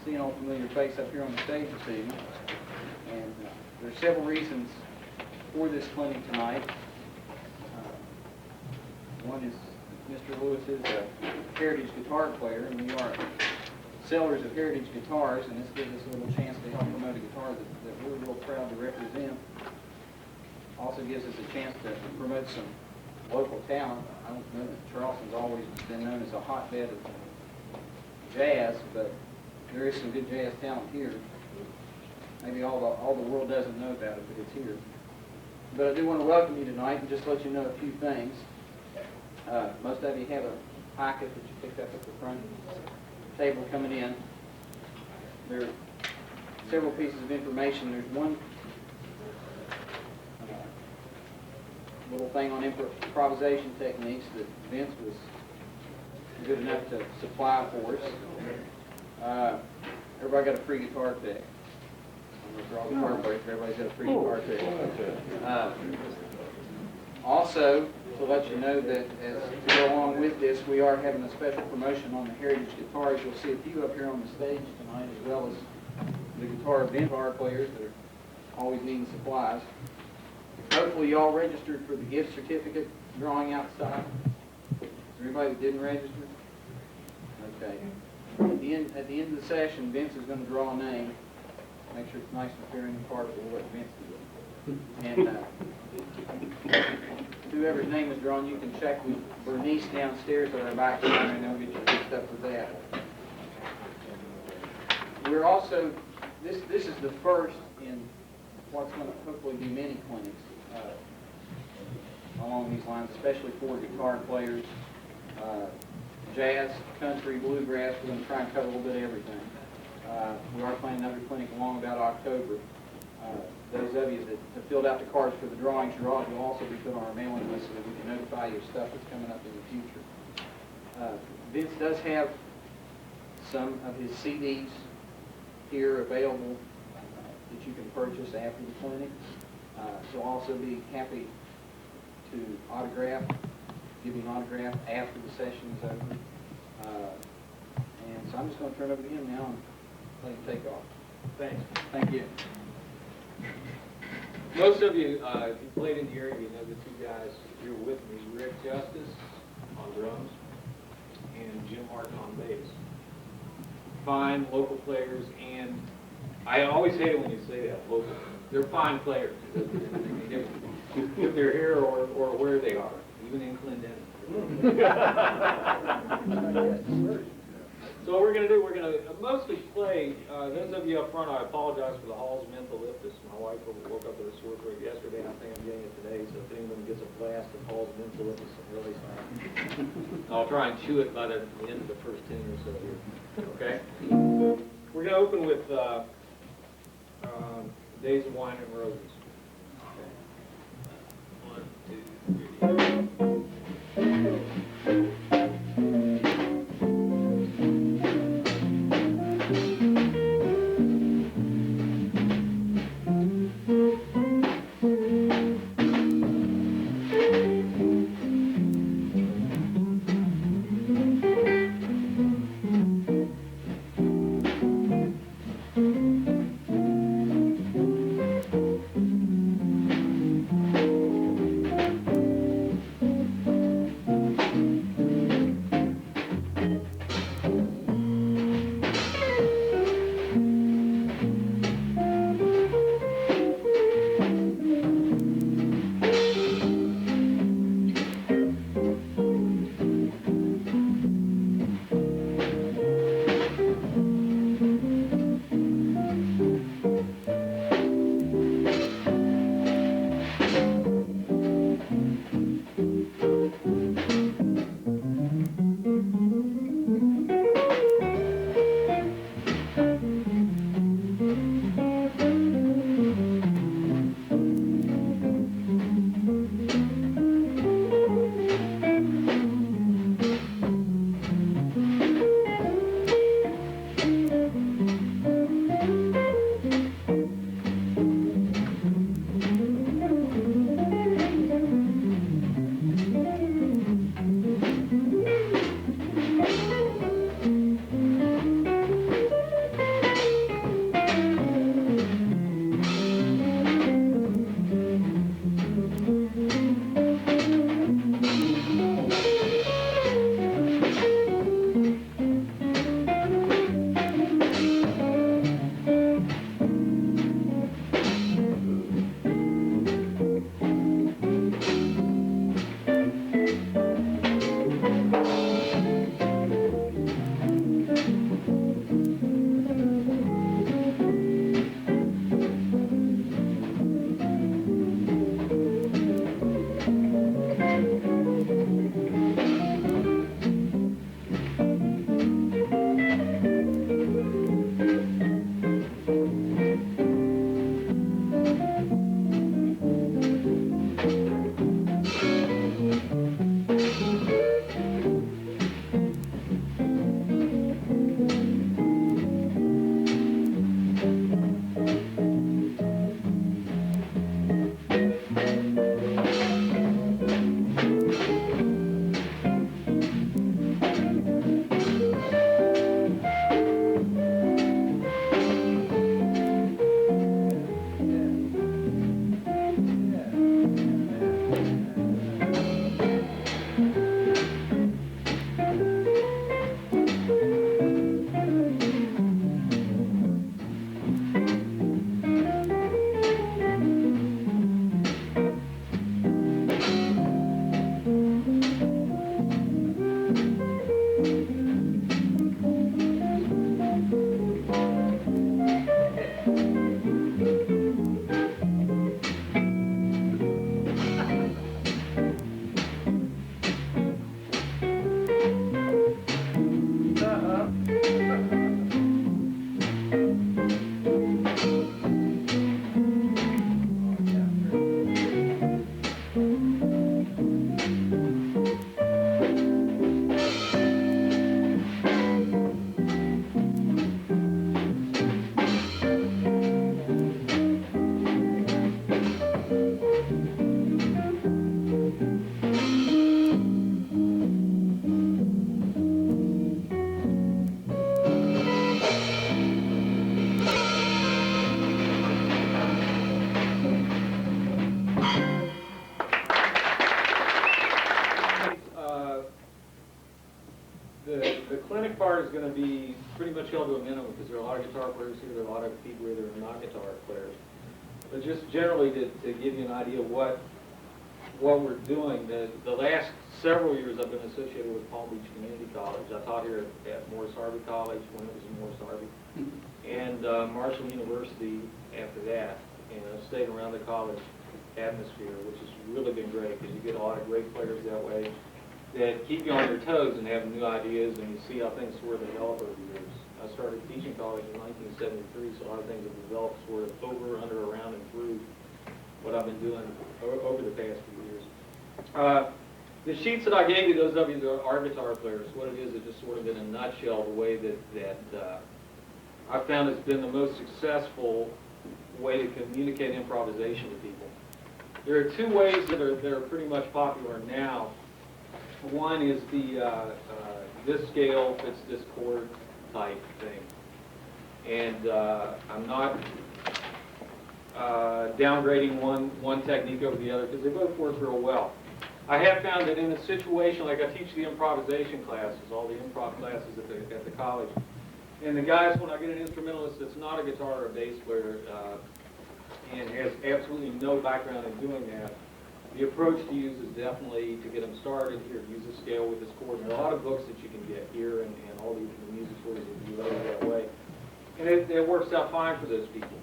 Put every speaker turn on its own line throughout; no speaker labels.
see an old familiar face up here on the stage this evening. And there are several reasons for this clinic tonight. One is Mr. Lewis is a heritage guitar player, and we are sellers of heritage guitars, and this gives us a little chance to help promote a guitar that we're real proud to represent. Also gives us a chance to promote some local talent. I don't know that Charleston's always been known as a hotbed of jazz, but there is some good jazz talent here. Maybe all the world doesn't know about it, but it's here. But I do want to welcome you tonight and just let you know a few things. Most of you have a pocket that you picked up at the front table coming in. There are several pieces of information. There's one little thing on improvisation techniques that Vince was good enough to supply for us. Everybody got a free guitar pick. For all guitar players, everybody's got a free guitar pick. Also, to let you know that as to go along with this, we are having a special promotion on the heritage guitars. You'll see a few up here on the stage tonight, as well as the guitar players that are always needing supplies. Hopefully you all registered for the gift certificate drawing outside. Is there anybody that didn't register? Okay. At the end of the session, Vince is going to draw a name. Make sure it's nice and fair in the card, but we'll let Vince do it. And whoever's name is drawn, you can check with Bernice downstairs at our back counter, and they'll get you fixed up with that. We're also, this is the first in what's going to hopefully be many clinics along these lines, especially for guitar players, jazz, country, bluegrass. We're going to try and cover a little bit of everything. We are planning another clinic along about October. Those of you that have filled out the cards for the drawings, you'll also be put on our mailing list so that we can notify you of stuff that's coming up in the future. Vince does have some of his CDs here available that you can purchase after the clinic. He'll also be happy to give you an autograph after the session is over. And so I'm just going to turn it over to him now and let him take off.
Thanks.
Thank you.
Most of you, if you played in the area, you know the two guys here with me, Rick Justice on drums and Jim Martin on bass. Fine local players, and I always hate it when you say that, local. They're fine players. It doesn't make any difference if they're here or where they are, even in Clinton. So what we're going to do, we're going to mostly play, those of you up front, I apologize for the Hall's mental illness. My wife woke up with a sore throat yesterday, and I think I'm getting it today, so if anyone gets a blast of Hall's mental illness, I'm really sorry. I'll try and chew it by the end of the first 10 or so here. Okay? We're going to open with Days of Wine and Roses. Okay. 1, 2, 3. going to be pretty much held to a minimum because there are a lot of guitar players here, there are a lot of people here that are not guitar players. But just generally to give you an idea of what we're doing, the last several years I've been associated with Palm Beach Community College. I taught here at Morris Harvey College when it was in Morris Harvey, and Marshall University after that. And I've stayed around the college atmosphere, which has really been great because you get a lot of great players that way that keep you on your toes and have new ideas, and you see how things sort of develop over the years. I started teaching college in 1973, so a lot of things have developed sort of over, under, around, and through what I've been doing over the past few years. The sheets that I gave you, those of you that are guitar players, what it is just sort of in a nutshell, the way that I found has been the most successful way to communicate improvisation to people. There are two ways that are pretty much popular now. One is the this scale fits this chord type thing. And I'm not downgrading one technique over the other because they both work real well. I have found that in a situation like I teach the improvisation classes, all the improv classes at the college, and the guys, when I get an instrumentalist that's not a guitar or a bass player and has absolutely no background in doing that, the approach to use is definitely to get them started here, use a scale with this chord. And there are a lot of books that you can get here and all the music schools that you learn that way. And it works out fine for those people.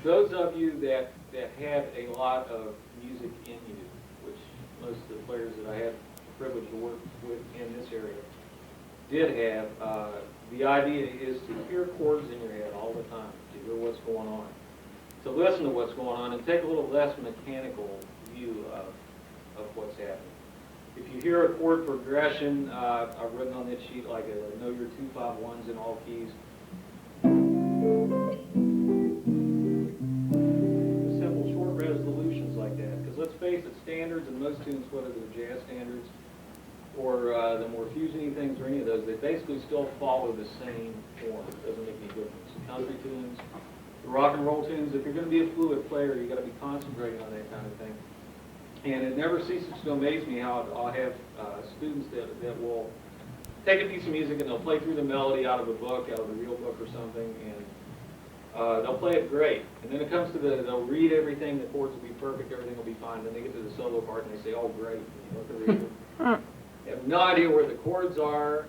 Those of you that have a lot of music in you, which most of the players that I had the privilege to work with in this area did have, the idea is to hear chords in your head all the time, to hear what's going on, to listen to what's going on, and take a little less mechanical view of what's happening. If you hear a chord progression, I've written on this sheet like know your 2, 5, 1s in all keys. Simple, short resolutions like that. Because let's face it, standards in most tunes, whether they're jazz standards or the more fusiony things or any of those, they basically still follow the same form. It doesn't make any difference. Country tunes, the rock and roll tunes, if you're going to be a fluid player, you've got to be concentrating on that kind of thing. And it never ceases to amaze me how I'll have students that will take a piece of music and they'll play through the melody out of a book, out of a real book or something, and they'll play it great. And then it comes to they'll read everything, the chords will be perfect, everything will be fine. Then they get to the solo part and they say, oh, great. You know, they have no idea where the chords are.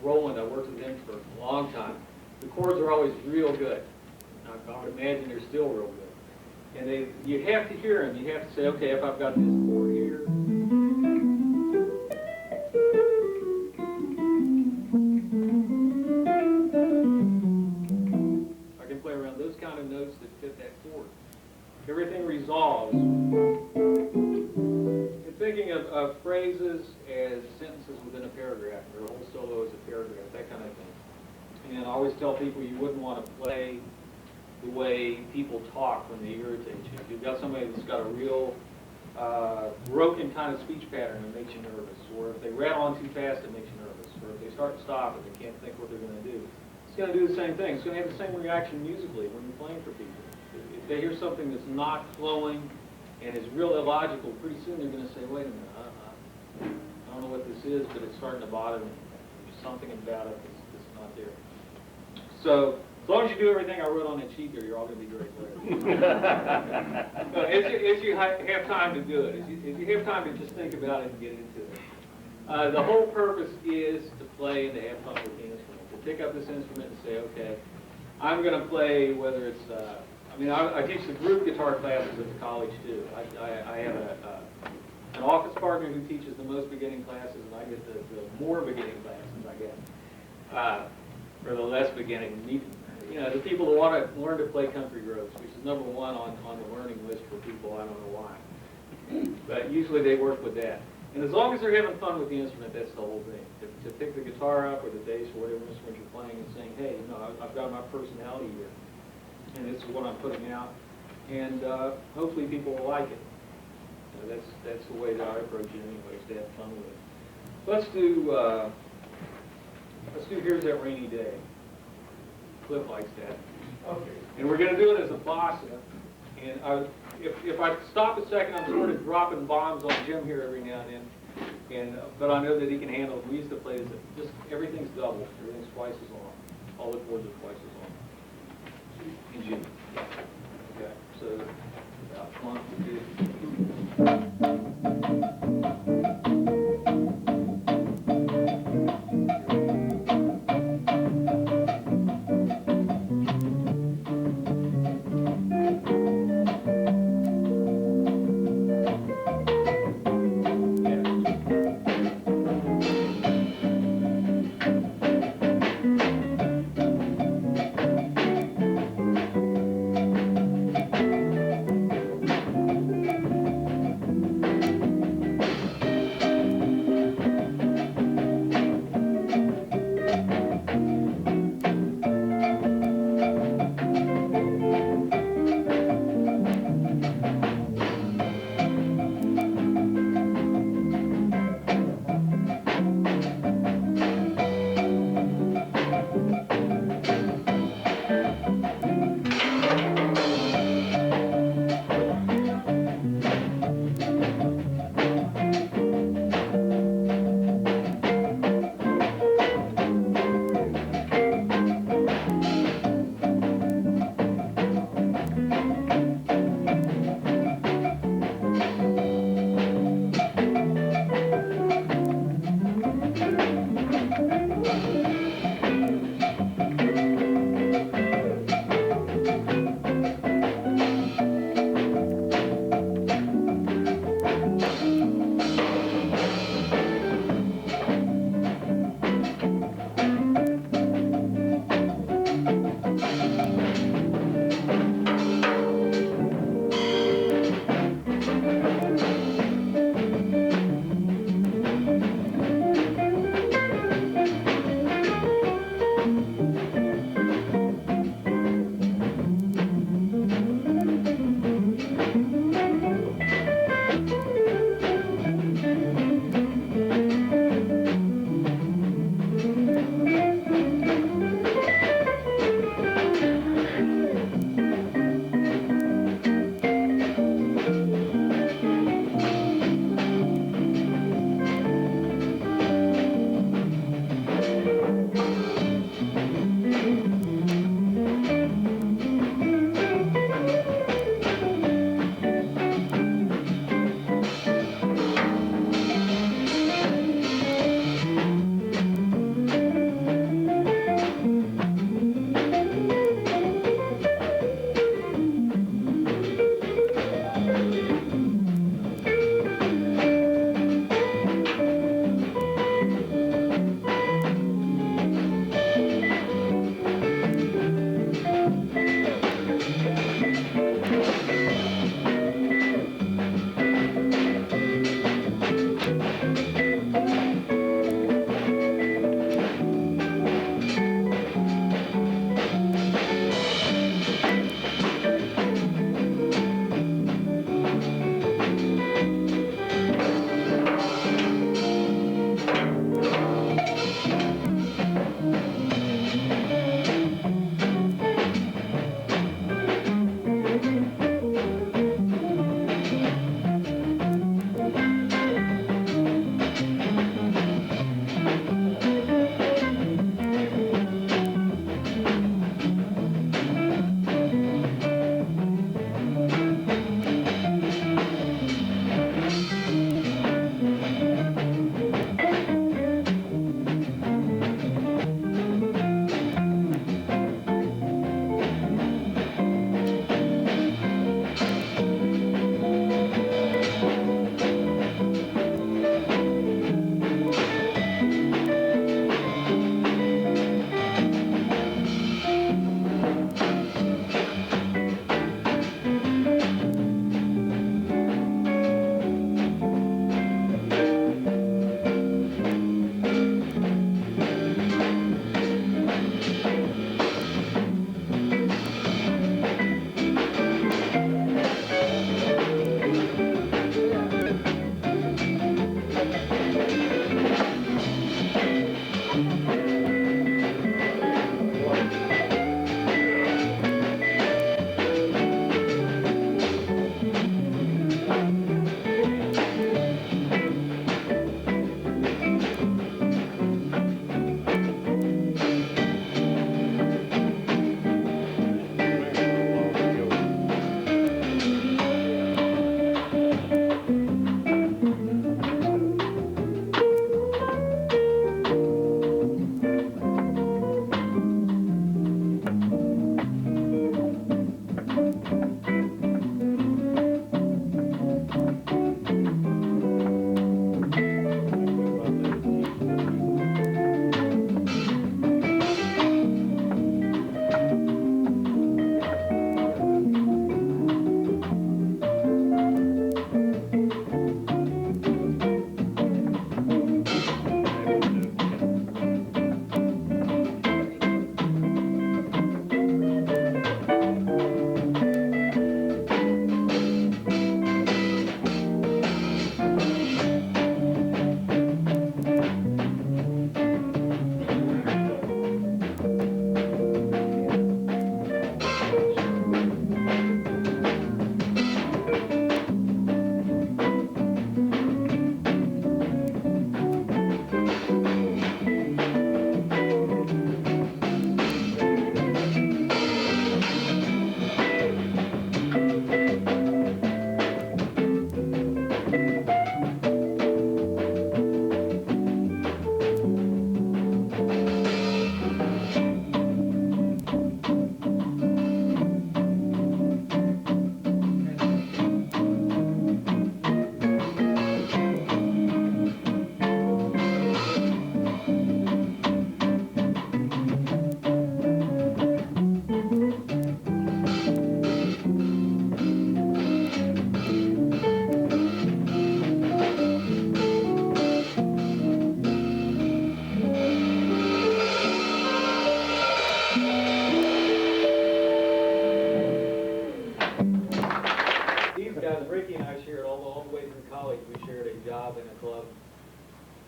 Roland, I worked with him for a long time. The chords are always real good. I would imagine they're still real good. And you have to hear them. You have to say, okay, if I've got this chord here, I can play around those kind of notes that fit that chord. Everything resolves. And thinking of phrases as sentences within a paragraph, or a whole solo as a paragraph, that kind of thing. And I always tell people you wouldn't want to play the way people talk when they irritate you. If you've got somebody that's got a real broken kind of speech pattern, it makes you nervous. Or if they rattle on too fast, it makes you nervous. Or if they start to stop and they can't think what they're going to do. It's going to do the same thing. It's going to have the same reaction musically when you're playing for people. If they hear something that's not flowing and is real illogical, pretty soon they're going to say, wait a minute, I don't know what this is, but it's starting to bother me. There's something about it that's not there. So, as long as you do everything I wrote on that sheet there, you're all going to be great players. As you have time to do it, as you have time to just think about it and get into it. The whole purpose is to play and to have fun with the instrument. To pick up this instrument and say, okay, I'm going to play whether it's, I teach the group guitar classes at the college too. I have an office partner who teaches the most beginning classes, and I get the more beginning classes, I guess, or the less beginning. You know, the people who want to learn to play country roads, which is #1 on the learning list for people, I don't know why. But usually they work with that. And as long as they're having fun with the instrument, that's the whole thing. To pick the guitar up or the bass or whatever instrument you're playing and saying, hey, you know, I've got my personality here, and this is what I'm putting out, and hopefully people will like it. You know, that's the way that I approach it anyway, is to have fun with it. Let's do Here's That Rainy Day. Cliff likes that. Okay. And we're going to do it as a bossa. And if I stop a second, I'm sort of dropping bombs on Jim here every now and then. And, but I know that he can handle it. We used to play as just, everything's double, everything's twice as long. All the boards are twice as long. In June. Okay, so about a month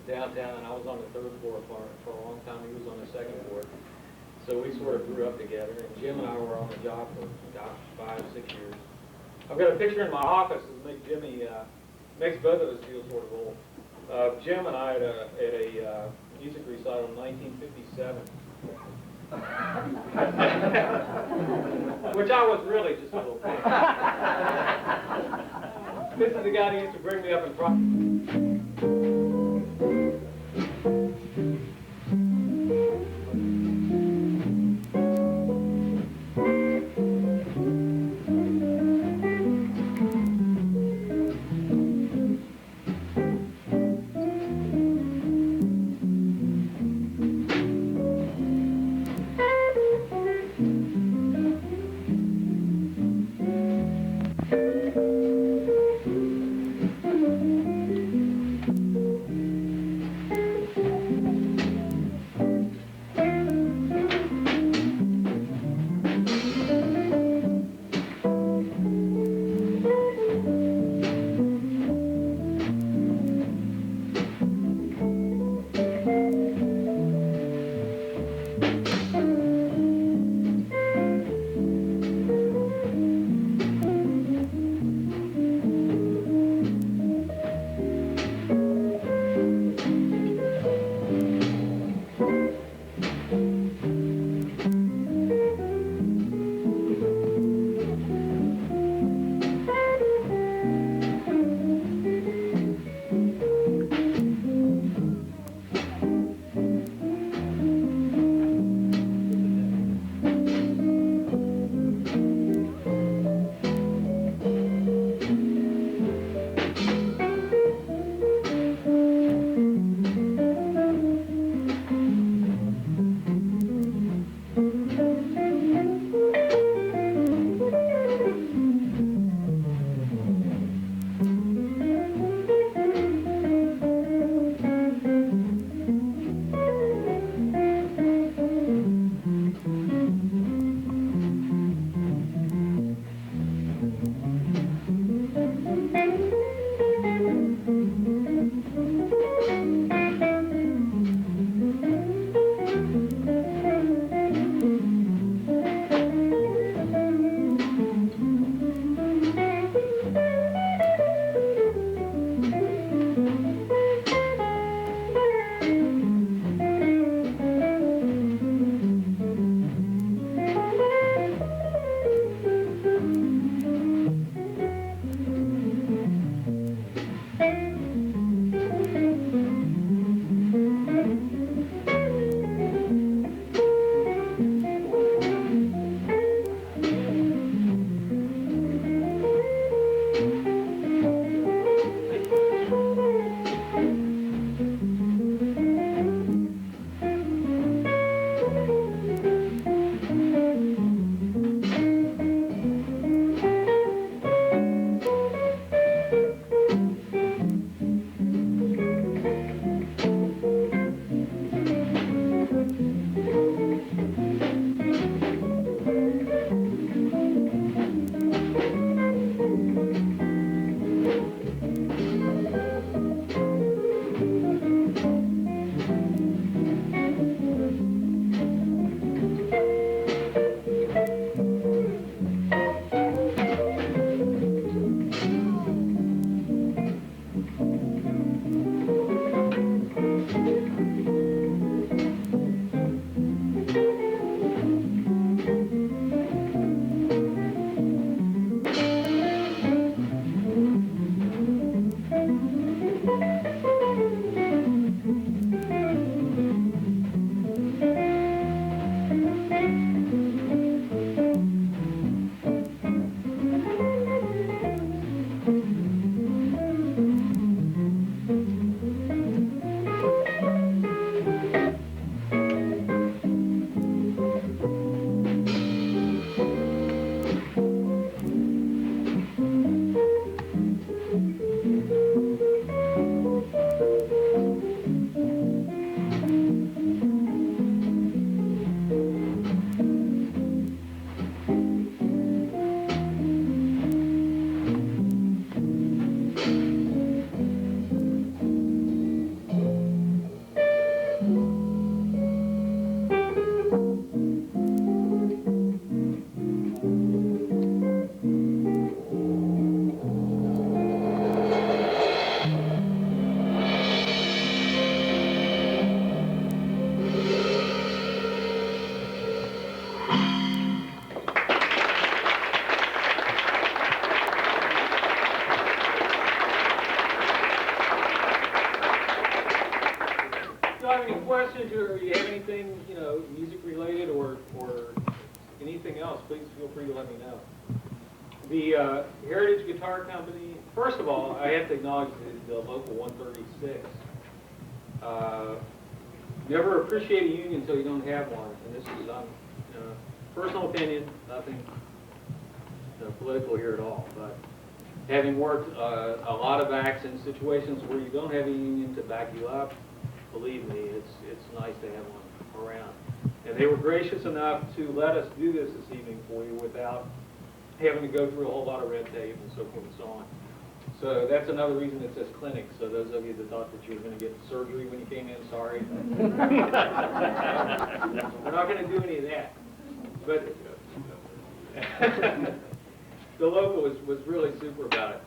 downtown, and I was on the third floor for a long time. He was on the second floor. So we sort of grew up together, and Jim and I were on the job for, gosh, 5, 6 years. I've got a picture in my office that makes makes both of us feel sort of old. Jim and I at a music recital in 1957. Which I was really just a little kid. This is the guy who used to bring me up in front. else, please feel free to let me know. The Heritage Guitar Company, first of all, I have to acknowledge the local 136. Never appreciate a union until you don't have one, and this is personal opinion, nothing political here at all, but having worked a lot of acts in situations where you don't have a union to back you up, believe me, it's nice to have one around. And they were gracious enough to let us do this evening for you without having to go through a whole lot of red tape and so forth and so on. So that's another reason it says clinic. So those of you that thought that you were going to get surgery when you came in, sorry. We're not going to do any of that. But the local was really super about it.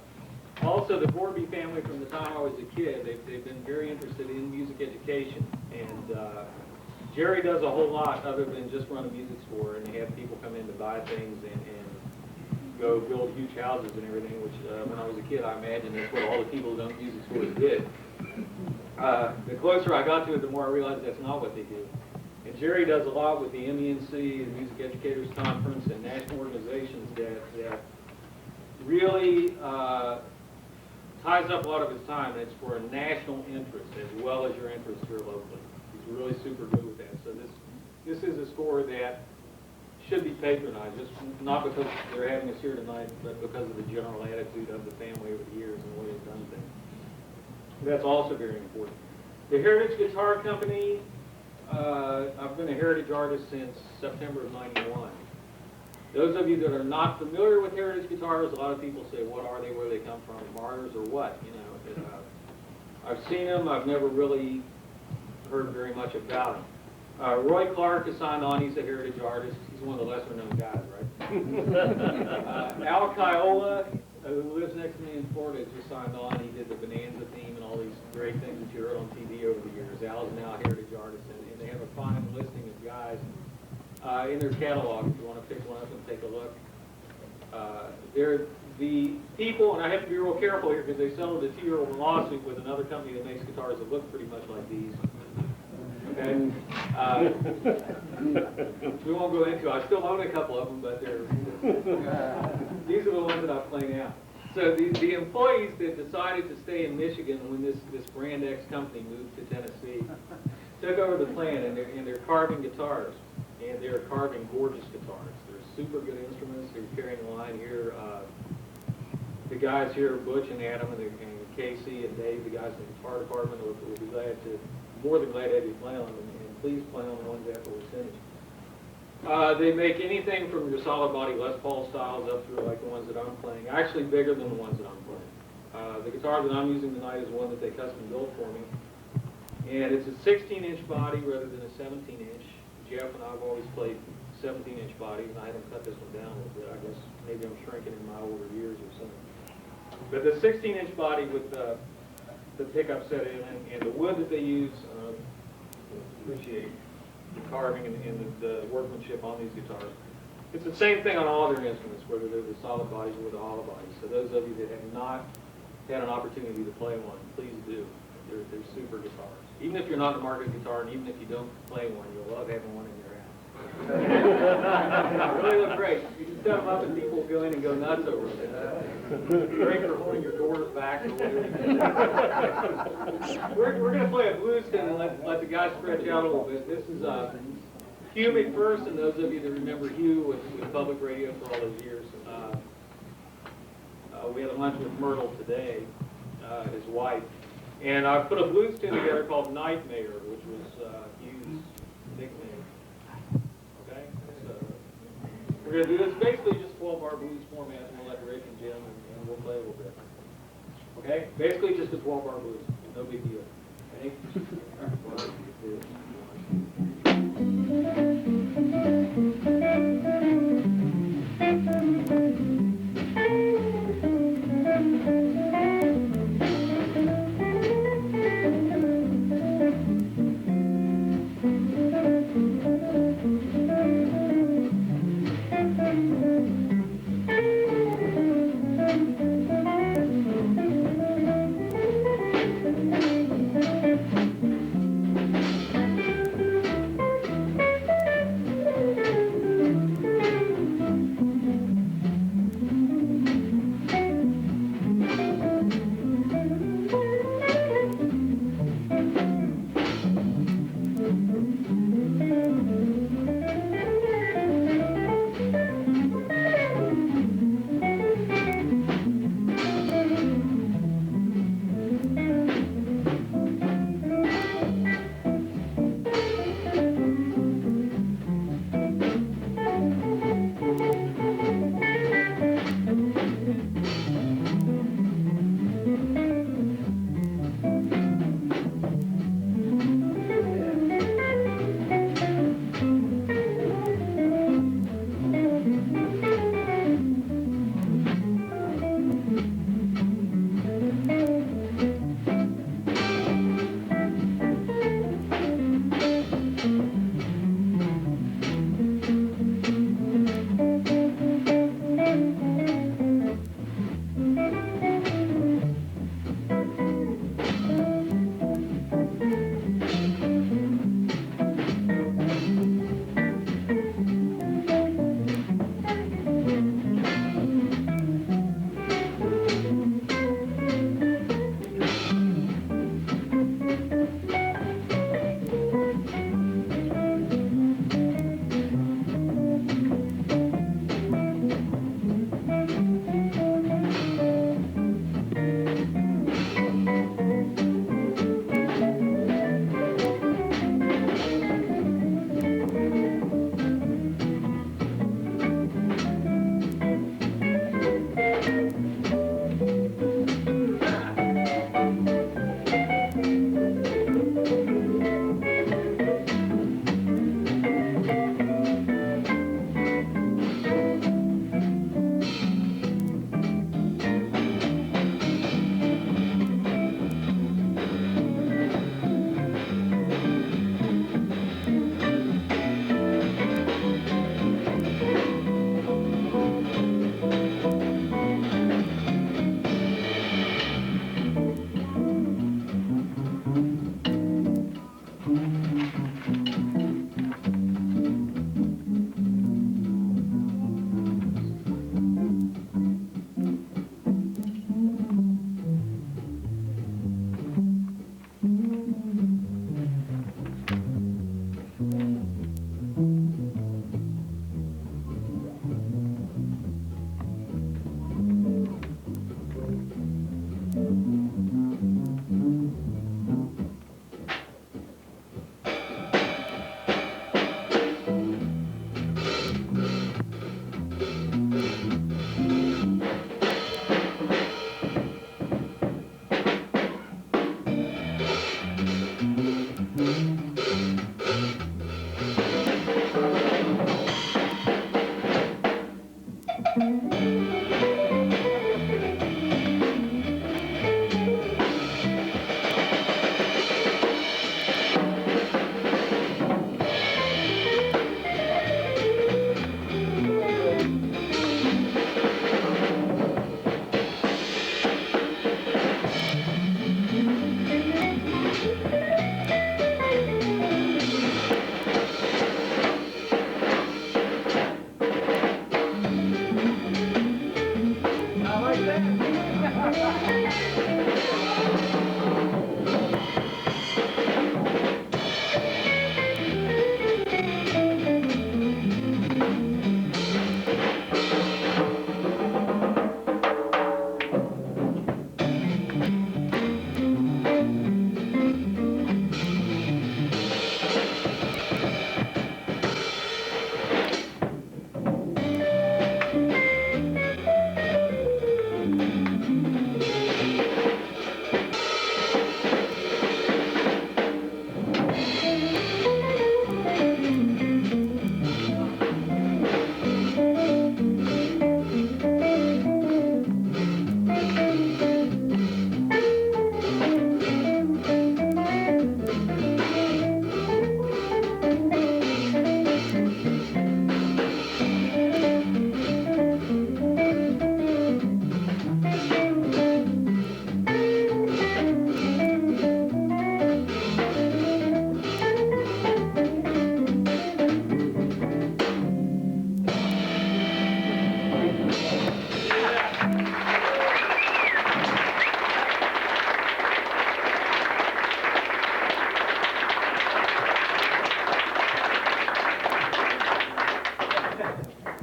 Also, the Gorby family, from the time I was a kid, they've been very interested in music education. And Jerry does a whole lot other than just run a music store, and they have people come in to buy things and go build huge houses and everything, which when I was a kid, I imagined that's what all the people who own music stores did. The closer I got to it, the more I realized that's not what they do. And Jerry does a lot with the MENC, the Music Educators Conference, and national organizations that really ties up a lot of his time, and it's for a national interest as well as your interest here locally. He's really super good with that. So this is a store that should be patronized, just not because they're having us here tonight, but because of the general attitude of the family over the years and the way they've done things. That's also very important. The Heritage Guitar Company, I've been a Heritage artist since September of '91. Those of you that are not familiar with Heritage guitars, a lot of people say, what are they, where they come from, martyrs or what? You know, I've seen them, I've never really heard very much about them. Roy Clark is signed on. He's a Heritage artist. He's one of the lesser-known guys, right? Al Kiola, who lives next to me in Florida, just signed on. He did the Bonanza theme and all these great things that you heard on TV over the years. Al's now a Heritage artist, and they have a fine listing of guys in their catalog. If you want to pick one up and take a look. They're the people, and I have to be real careful here because they settled a 2-year-old lawsuit with another company that makes guitars that look pretty much like these. Okay. We won't go into it. I still own a couple of them, but these are the ones that I'm playing out. So the employees that decided to stay in Michigan when this Brand X company moved to Tennessee took over the plant, and they're carving guitars, and they're carving gorgeous guitars. They're super good instruments. They're carrying the line here. The guys here, Butch and Adam, and Casey and Dave, the guys in the guitar department, will be more than glad to have you play on them, and please play on the ones after we're finished. They make anything from your solid body Les Paul styles up through like the ones that I'm playing, actually bigger than the ones that I'm playing. The guitar that I'm using tonight is one that they custom built for me, and it's a 16-inch body rather than a 17-inch. Jeff and I have always played 17-inch bodies, and I haven't cut this one down a little bit. I guess maybe I'm shrinking in my older years or something. But the 16-inch body with the pickup set in and the wood that they use, appreciate the carving and the workmanship on these guitars. It's the same thing on all their instruments, whether they're the solid bodies or the hollow bodies. So those of you that have not had an opportunity to play one, please do. They're super guitars. Even if you're not a market guitar, and even if you don't play one, you'll love having one in your house. They really look great. You can set them up and people will go in and go nuts over them. Great for holding your doors back or whatever. We're going to play a blues tune and let the guys stretch out a little bit. This is Hugh McPherson. Those of you that remember Hugh with public radio for all those years. We had a lunch with Myrtle today, his wife. And I put a blues tune together called Nightmare, which was Hugh's nickname. Okay? So we're going to do this basically just 12-bar blues format, and we'll let Rick and Jim and we'll play a little bit. Okay? Basically just a 12-bar blues. No big deal. Okay? All right. 1, 2, 1.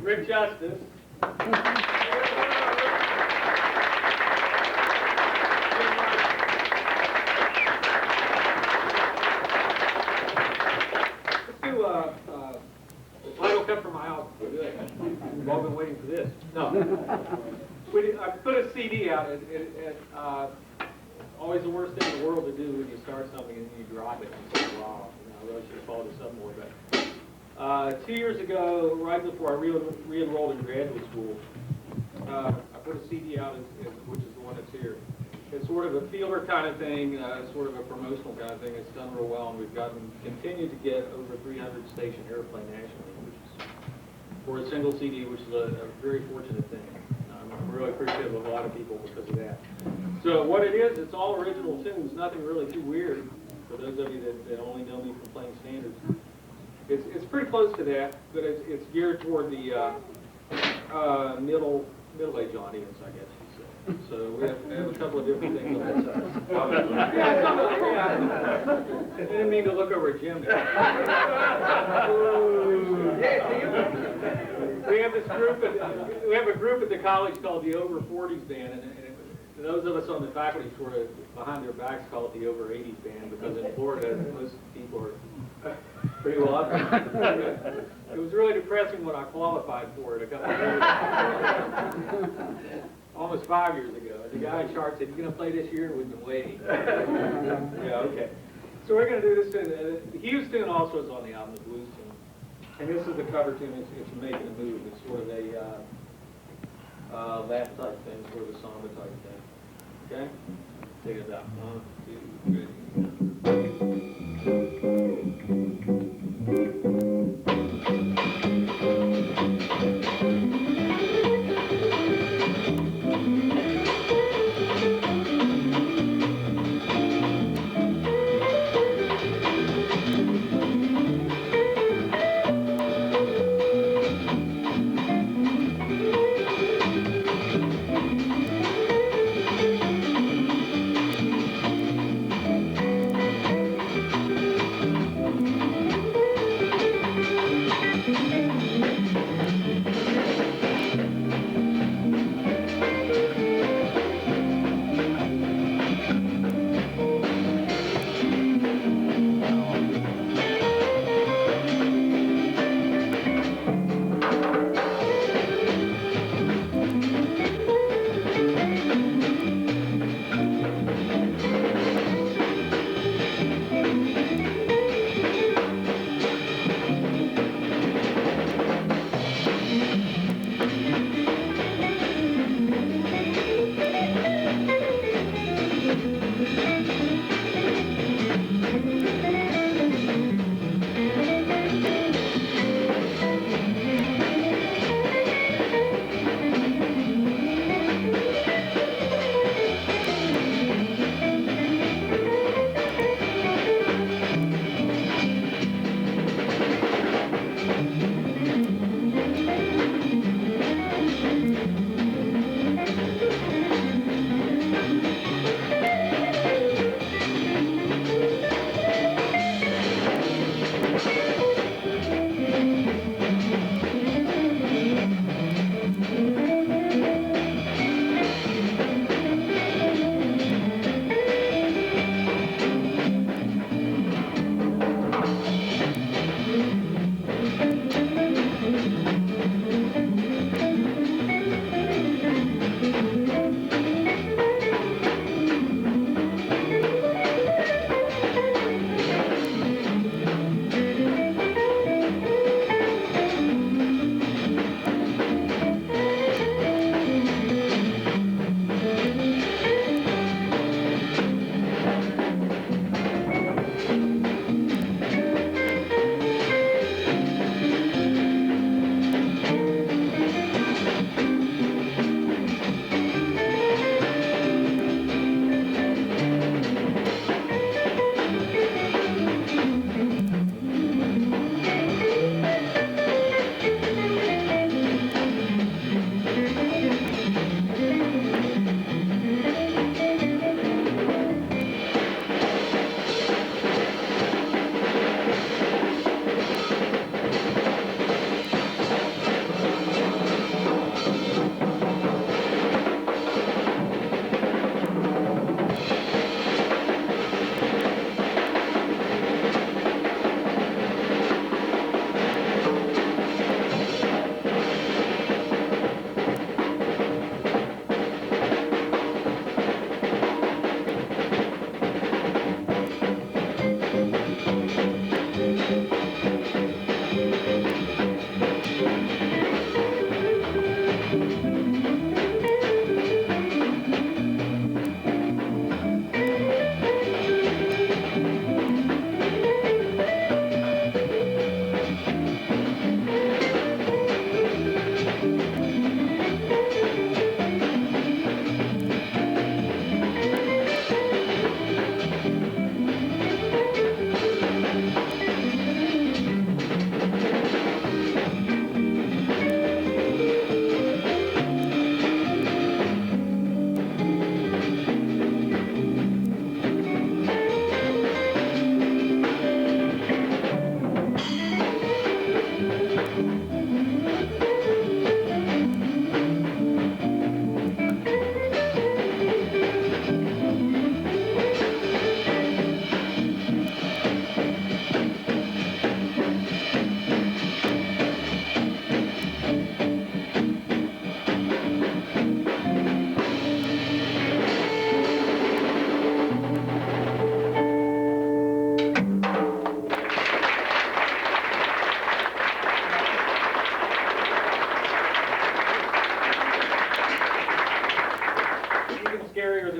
Rick Justice. Let's do the final cut from my album. Good. We've all been waiting for this. No. I put a CD out. Always the worst thing in the world to do when you start something and you drop it and say, wow, I really should have followed this up more. But 2 years ago, right before I re-enrolled in graduate school, I put a CD out, which is the one that's here. It's sort of a feeler kind of thing, sort of a promotional kind of thing. It's done real well, and we've continued to get over 300 station airplay nationally, which is for a single CD, which is a very fortunate thing. I'm really appreciative of a lot of people because of that. So what it is, it's all original tunes, nothing really too weird for those of you that only know me from playing standards. It's pretty close to that, but it's geared toward the middle-aged audience, I guess you'd say. So we have a couple of different things on that side. I didn't mean to look over at Jim. We have this group. We have a group at the college called the Over 40s Band, and those of us on the faculty sort of behind their backs call it the Over 80s Band because in Florida most people are pretty well up. It was really depressing when I qualified for it a couple of years ago. Almost 5 years ago. The guy in charge said, "You going to play this year?" We've been waiting. Yeah, okay. So we're going to do this tune. The Hughes tune also is on the album, the blues tune. And this is the cover tune. It's Making a Move. It's sort of a lap type thing, sort of a samba type thing. Okay? Take it out. 1, 2, 3.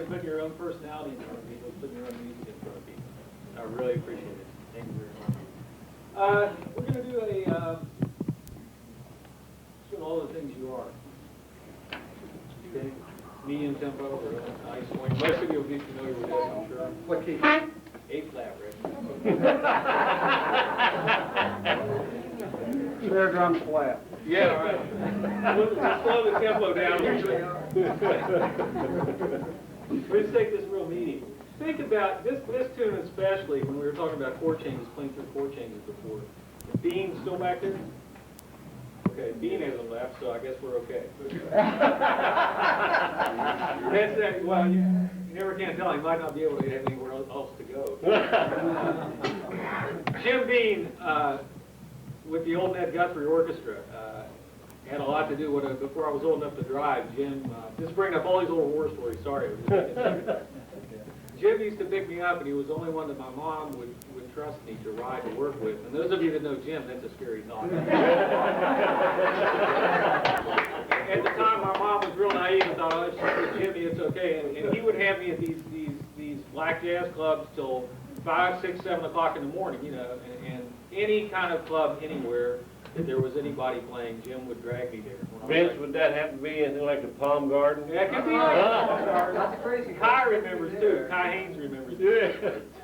putting your own personality in front of people, putting your own music in front of people. I really appreciate it. Thank you very much. We're going to do doing all the things you are. Okay? Medium tempo, or nice swing. Most of you will be familiar with this, I'm sure.
What key?
A flat, Rick.
Snare drum flat.
Yeah, all right. We'll slow the tempo down. Let's take this real meaty. Think about this tune especially, when we were talking about chord changes, playing through chord changes before. Is Bean still back there? Okay, Bean hasn't left, so I guess we're okay. Well, you never can tell. He might not be able to have anywhere else to go. Jim Bean, with the old Ned Guthrie Orchestra, had a lot to do with it. Before I was old enough to drive, Jim, just bringing up all these old war stories, sorry. Jim used to pick me up, and he was the only one that my mom would trust me to ride to work with. And those of you that know Jim, that's a scary thought. At the time, my mom was real naive and thought, oh, it's just with Jimmy, it's okay. And he would have me at these black jazz clubs till 5, 6, 7 o'clock in the morning, you know, and any kind of club anywhere that there was anybody playing, Jim would drag me there.
Vince, would that happen to be anything like the Palm Garden?
Yeah, it could be like the Palm Garden. That's crazy. Kai remembers too. Kai Haynes remembers too.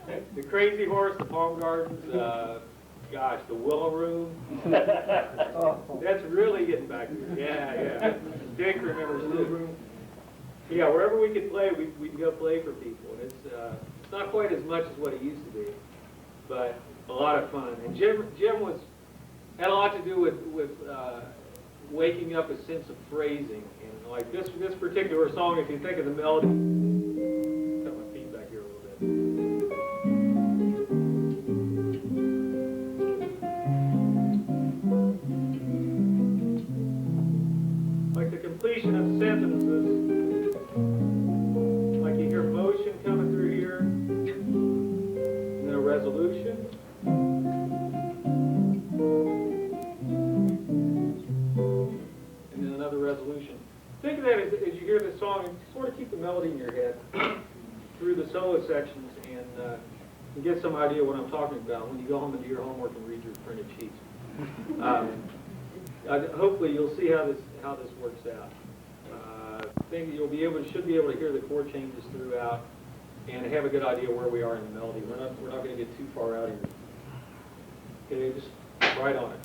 Yeah. The Crazy Horse, the Palm Gardens, gosh, the Willow Room. That's really getting back there. Yeah. Dick remembers too. Yeah, wherever we could play, we'd go play for people. And it's not quite as much as what it used to be, but a lot of fun. And Jim had a lot to do with waking up a sense of phrasing. And like this particular song, if you think of the melody, got my feedback here a little bit. Like the completion of sentences, like you hear motion coming through here, and then a resolution. Resolution. Think of that as you hear this song, and sort of keep the melody in your head through the solo sections, and you get some idea what I'm talking about when you go home and do your homework and read your printed sheets. Hopefully, you'll see how this works out. I think you'll should be able to hear the chord changes throughout, and have a good idea where we are in the melody. We're not going to get too far out here. Okay, just right on it.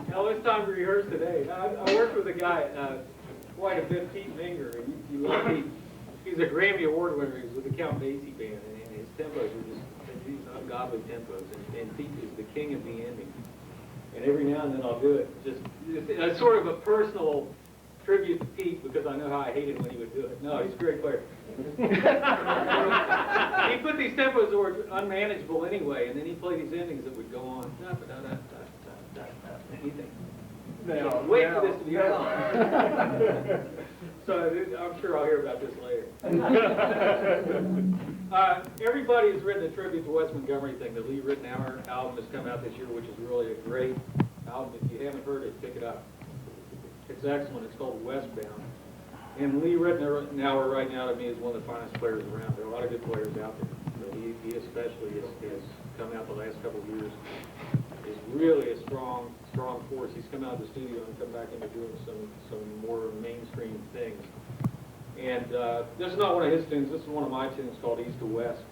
Now it's time to rehearse today. I worked with a guy quite a bit, Pete Minger, and you love Pete. He's a Grammy Award winner. He's with the Count Basie Band, and his tempos are just these ungodly tempos. And Pete is the king of the ending. And every now and then I'll do it. It's sort of a personal tribute to Pete because I know how I hated when he would do it. No, he's a great player. He put these tempos that were unmanageable anyway, and then he played these endings that would go on. And you think, wait for this to be over. So I'm sure I'll hear about this later. Everybody has written a tribute to Wes Montgomery thing. The Lee Ritenour album has come out this year, which is really a great album. If you haven't heard it, pick it up. It's excellent. It's called Westbound. And Lee Ritenour right now to me is one of the finest players around. There are a lot of good players out there. But he especially has come out the last couple of years. Is really a strong force. He's come out of the studio and come back into doing some more mainstream things. And this is not one of his tunes. This is one of my tunes called East to West.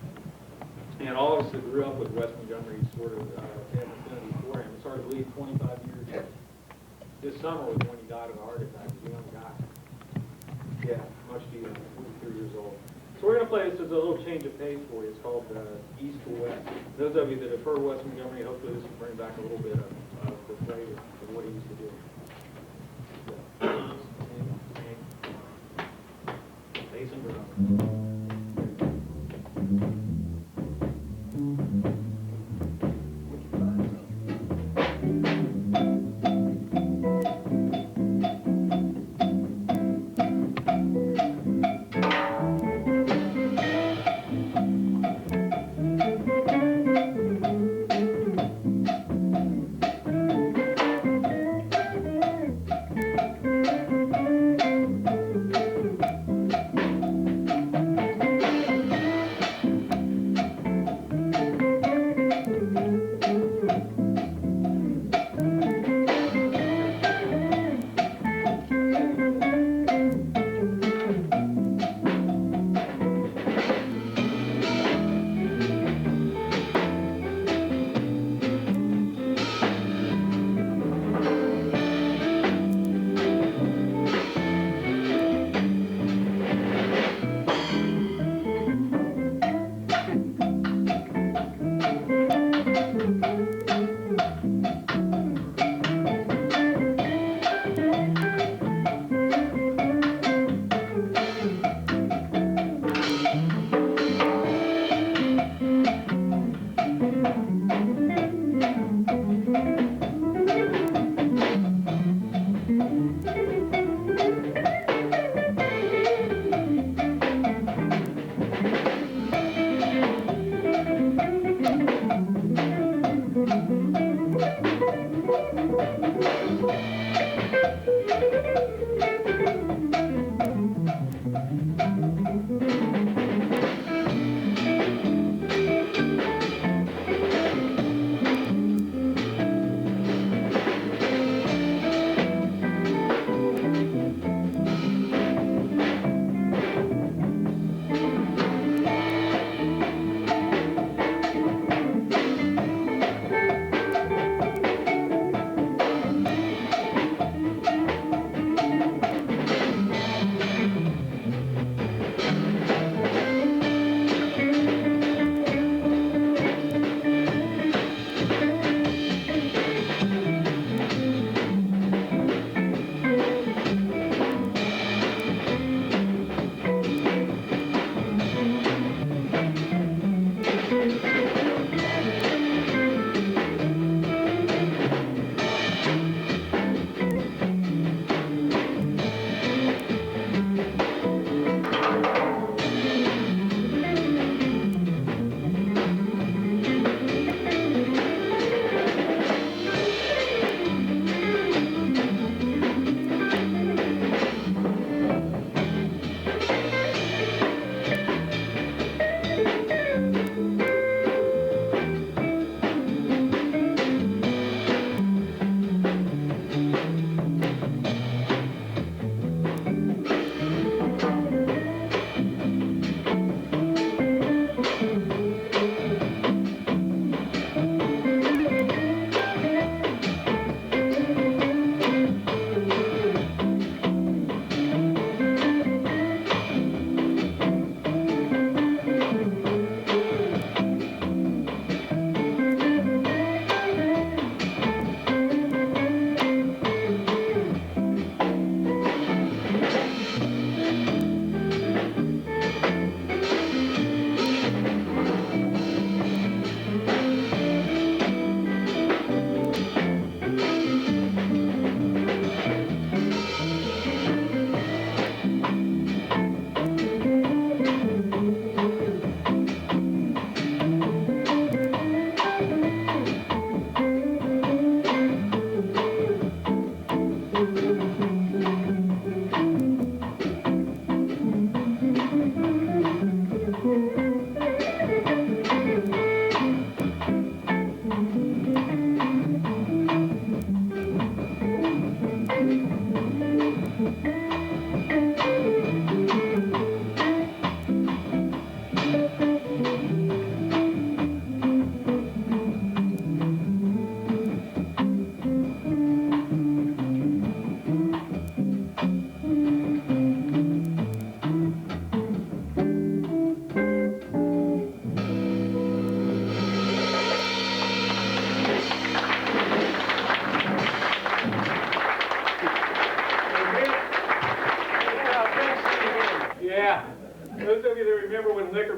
And all of us that grew up with Wes Montgomery sort of had an affinity for him. It's hard to believe 25 years. This summer was when he died of a heart attack. He was a young guy. Yeah, much too young, 43 years old. So we're going to play this as a little change of pace for you. It's called East to West. Those of you that have heard Wes Montgomery, hopefully this will bring back a little bit of the flavor of what he used to do. Bass and drum.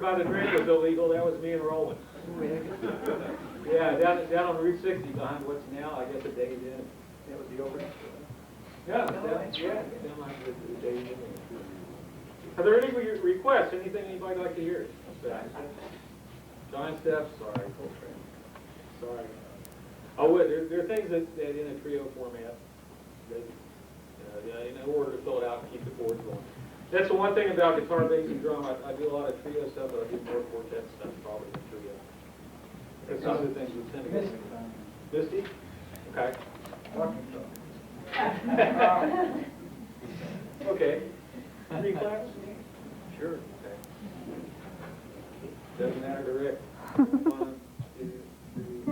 about the drink was illegal, that was me and Roland. Yeah, down on Route 60 behind what's now, I guess, a Days Inn.
That was the overnight.
Yeah, down on the Days Inn. Are there any requests, anything anybody'd like to hear? Giant steps, sorry. Sorry. Oh, wait, there are things that in a trio format, that, in order to fill it out and keep the chords going. That's the one thing about guitar, bass, and drum. I do a lot of trio stuff, but I do more quartet stuff probably than trio. Because some of the things would tend to get Misty? Okay. Okay. 3 claps? Sure. Okay. Doesn't matter to Rick. 1, 2, 3.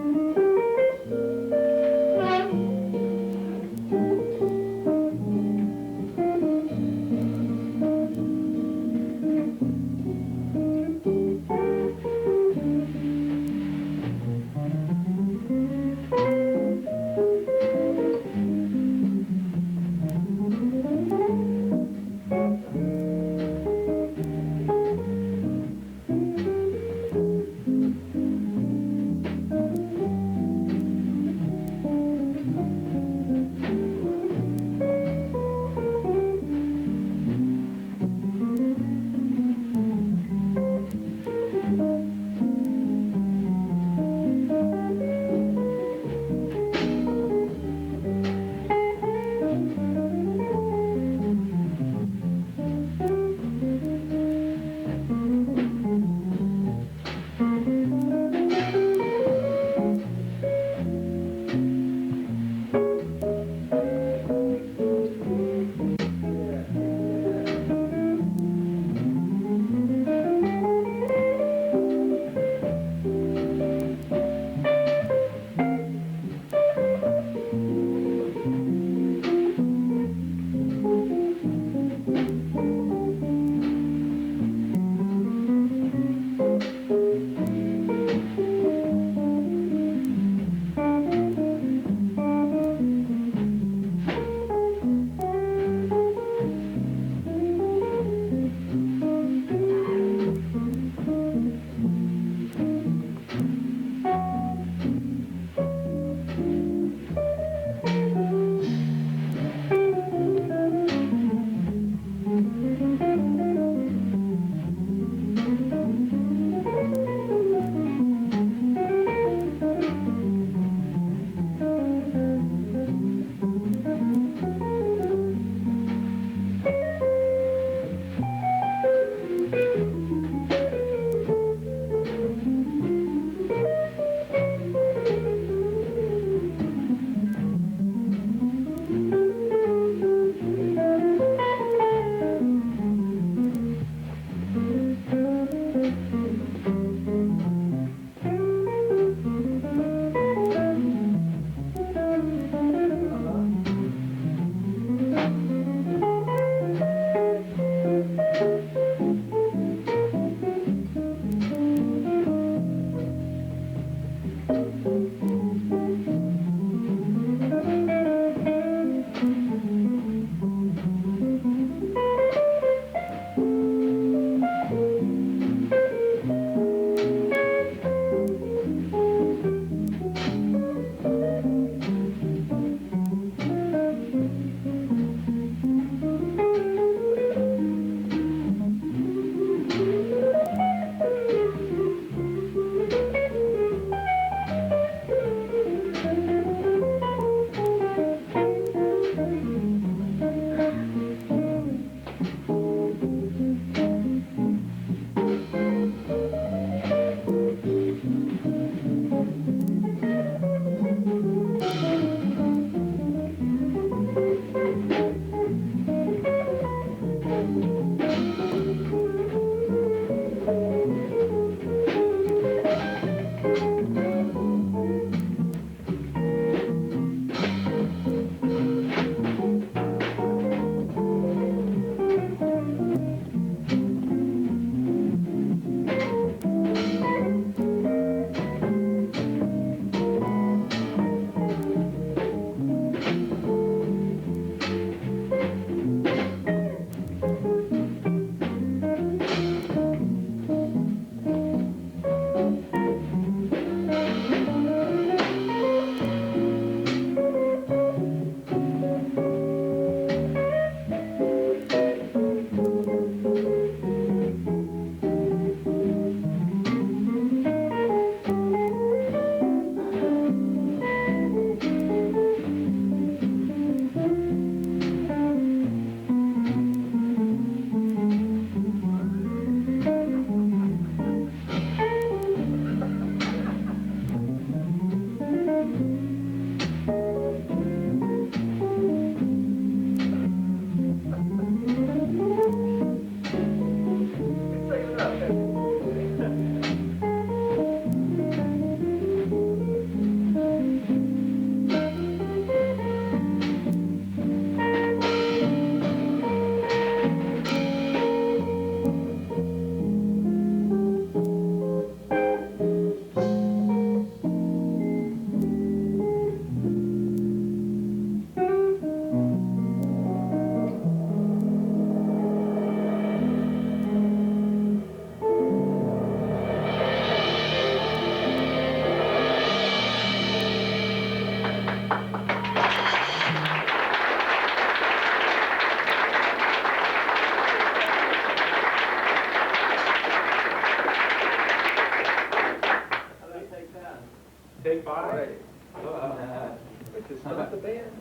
Not the band.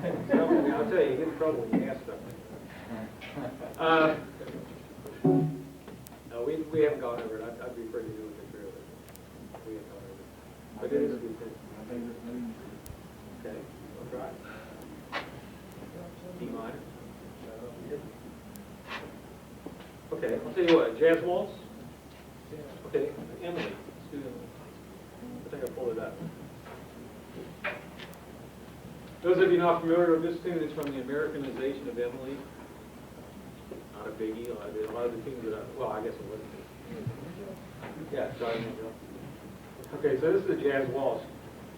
I'll tell you, you get in trouble when you ask stuff. No, we haven't gone over it. I'd be afraid to do a picture of it. We haven't gone over it. But it is a good thing.
My favorite movie.
Okay, I'll try. D minor. Okay, I'll tell you what, jazz waltz? Okay, Emily, let's do Emily. I think I pulled it up. Those of you not familiar with this tune, it's from the Americanization of Emily. Not a biggie, a lot of the tunes that well, I guess it wasn't. Yeah, sorry. Okay, so this is a jazz waltz,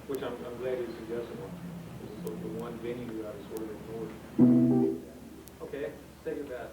which I'm glad you suggested one. This is sort of the one venue I sort of ignored. Okay, let's take it back.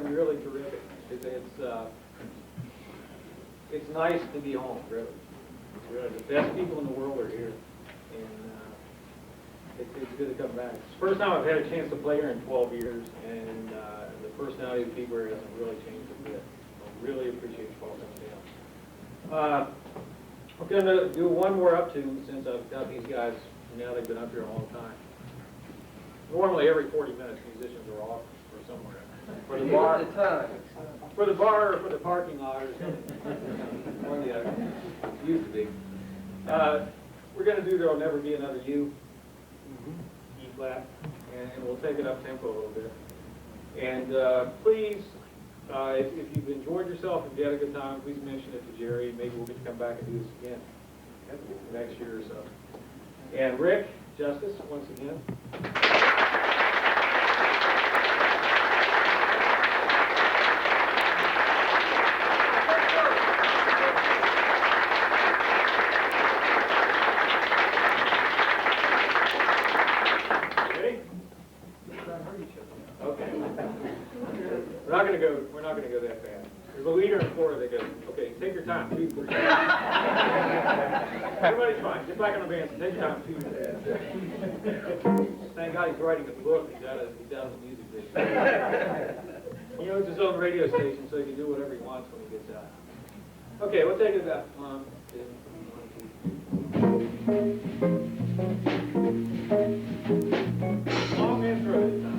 been really terrific. It's nice to be home, really. Really, the best people in the world are here, and it's good to come back. It's the first time I've had a chance to play here in 12 years, and the personality of the people here hasn't really changed a bit. I really appreciate you all coming down. I'm going to do one more up to, since I've got these guys, now they've been up here a long time. Normally every 40 minutes musicians are off or somewhere. For the bar, for the bar or for the parking lot or something. One or the other. It used to be. We're going to do There'll Never Be Another You, E flat, and we'll take it up tempo a little bit. And please, if you've enjoyed yourself and you had a good time, please mention it to Jerry. Maybe we'll get to come back and do this again next year or so. And Rick, Justice, once again. We're not gonna go that fast. There's a leader in Florida that goes, okay, take your time, 2, 3. Everybody's fine. Get back on the band. Take your time, 2, 3. Thank God he's writing a book. He's out of the music business. He owns his own radio station, so he can do whatever he wants when he gets out. Okay, we'll take it about 1, 2, 1, 2. Long intro this time.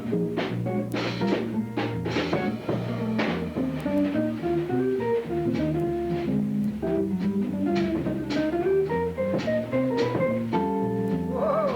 Whoa!